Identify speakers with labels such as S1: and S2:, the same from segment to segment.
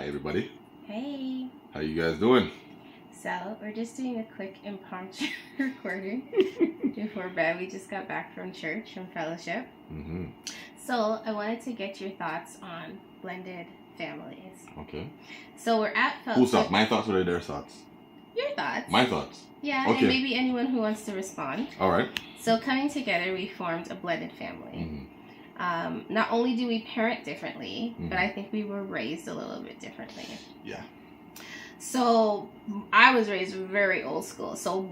S1: Hi everybody.
S2: Hey.
S1: How you guys doing?
S2: So we're just doing a quick impromptu recording before bed. We just got back from church, from fellowship.
S1: Mm-hmm.
S2: So I wanted to get your thoughts on blended families.
S1: Okay.
S2: So we're at fellowship.
S1: Whose thoughts? My thoughts or their thoughts?
S2: Your thoughts.
S1: My thoughts.
S2: Yeah,
S1: okay.
S2: And maybe anyone who wants to respond.
S1: All right.
S2: So coming together, we formed a blended family.
S1: Mm-hmm.
S2: Not only do we parent differently,
S1: Mm-hmm.
S2: but I think we were raised a little bit differently.
S1: Yeah.
S2: So I was raised very old school. So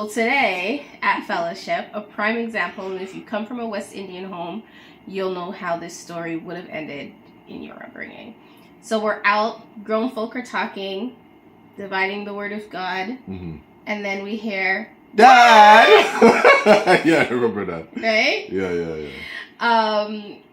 S2: today at fellowship, a prime example, and if you come from a West Indian home, you'll know how this story would have ended in your upbringing. So we're out, grown folk are talking, dividing the word of God,
S1: Mm-hmm.
S2: and then we hear,
S1: Dad! Yeah, I remember that.
S2: right?
S1: Yeah.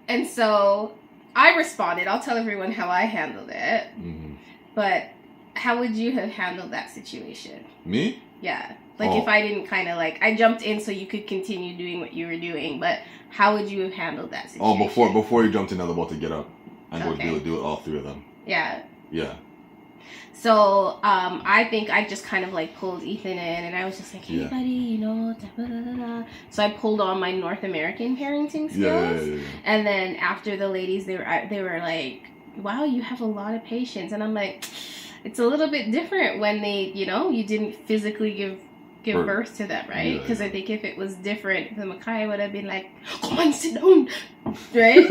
S2: And so I responded. I'll tell everyone how I handled it.
S1: Mm-hmm.
S2: But how would you have handled that situation?
S1: Me?
S2: Yeah. If I didn't kind of I jumped in so you could continue doing what you were doing, but how would you have handled that situation?
S1: Oh, before you jumped in, I was about to get up and
S2: Okay.
S1: go do it, all three of them.
S2: Yeah.
S1: Yeah.
S2: So, I think I just kind of pulled Ethan in, and I was just like, hey,
S1: Yeah.
S2: buddy, da, da, da, da. So I pulled on my North American parenting skills.
S1: Yeah.
S2: And then after the ladies, they were like, wow, you have a lot of patience. And I'm like, it's a little bit different when they, you didn't physically give birth to them, right? Because I think if it was different, the Micaiah would have been like, come on, sit down, right?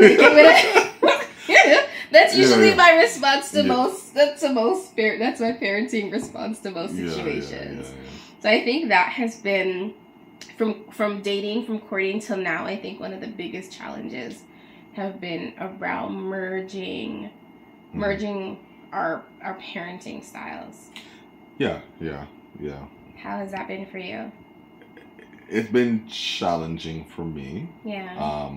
S2: That's usually my response to most. That's my parenting response to most situations. So I think that has been from dating, from courting till now. I think one of the biggest challenges have been around merging our parenting styles.
S1: Yeah.
S2: How has that been for you?
S1: It's been challenging for me.
S2: Yeah.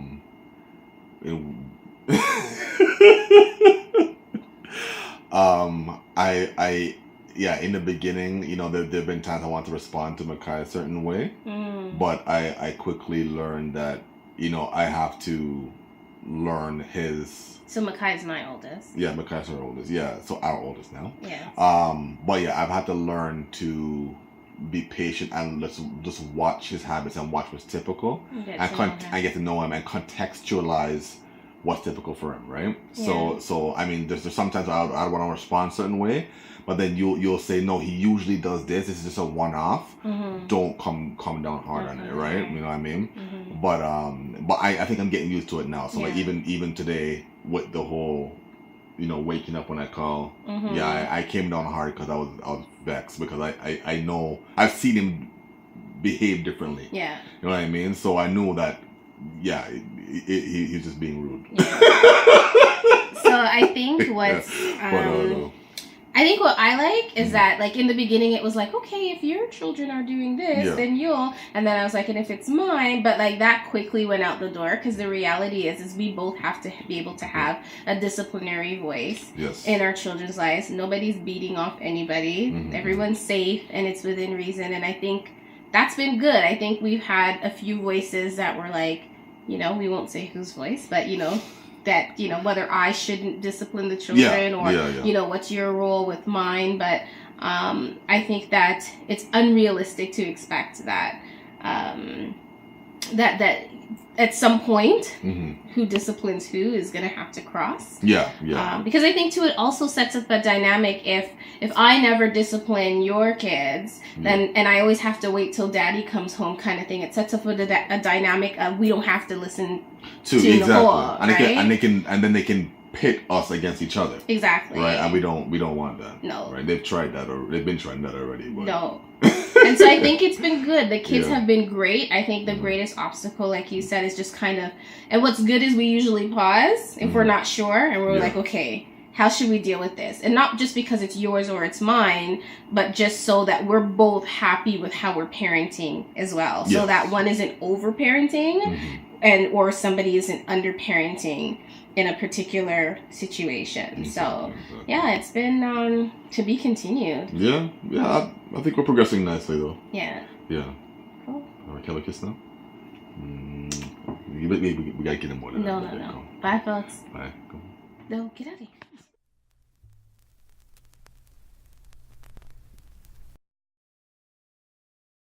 S1: In the beginning, there've been times I want to respond to Makai a certain way, but I quickly learned that, I have to learn his.
S2: So Makai's my oldest.
S1: Yeah, Makai's our oldest. Yeah, so our oldest now.
S2: Yeah.
S1: But yeah, I've had to learn to be patient and let's just watch his habits and watch what's typical and get to know him and contextualize what's typical for him, right?
S2: Yeah.
S1: So I mean, there's sometimes I want to respond a certain way, but then you'll say, no, he usually does this. This is just a one-off.
S2: Mm-hmm.
S1: Don't come down hard on it, right? You know what I mean?
S2: Mm-hmm.
S1: But I think I'm getting used to it now. So
S2: Yeah.
S1: even today with the whole, waking up when I call,
S2: Mm-hmm.
S1: yeah, I came down hard because I was vexed because I know I've seen him behave differently.
S2: Yeah.
S1: You know what I mean? So I knew that, yeah, he's just being rude.
S2: Yeah. So I think I think what I like is that, in the beginning, it was okay, if your children are doing this, then you'll, and then I was like, and if it's mine, but that quickly went out the door, because the reality is we both have to be able to have a disciplinary voice in our children's lives. Nobody's beating off anybody. Mm-hmm. Everyone's safe, and it's within reason, and I think that's been good. I think we've had a few voices that were we won't say whose voice, but that whether I shouldn't discipline the children or what's your role with mine, but I think that it's unrealistic to expect that that at some point who disciplines who is going to have to cross. Because I think too it also sets up a dynamic if I never discipline your kids then and I always have to wait till daddy comes home kind of thing. It sets up a dynamic of we don't have to listen to Nicole,
S1: and
S2: right?
S1: they can pit us against each other.
S2: Exactly.
S1: Right, and we don't want that.
S2: No.
S1: Right, they've tried that or they've been trying that already. But.
S2: No. And so I think it's been good. The kids have been great. I think the greatest obstacle, like you said, is just kind of, and what's good is we usually pause if we're not sure, and we're like, okay, how should we deal with this? And not just because it's yours or it's mine, but just so that we're both happy with how we're parenting as well. So that one isn't over-parenting or somebody isn't under-parenting in a particular situation. So, yeah, it's been to be continued.
S1: Yeah, I think we're progressing nicely, though.
S2: Yeah. Cool.
S1: All right, can I kiss now? We gotta get him more than that.
S2: No. Bye, folks.
S1: Bye.
S2: No, get out of here.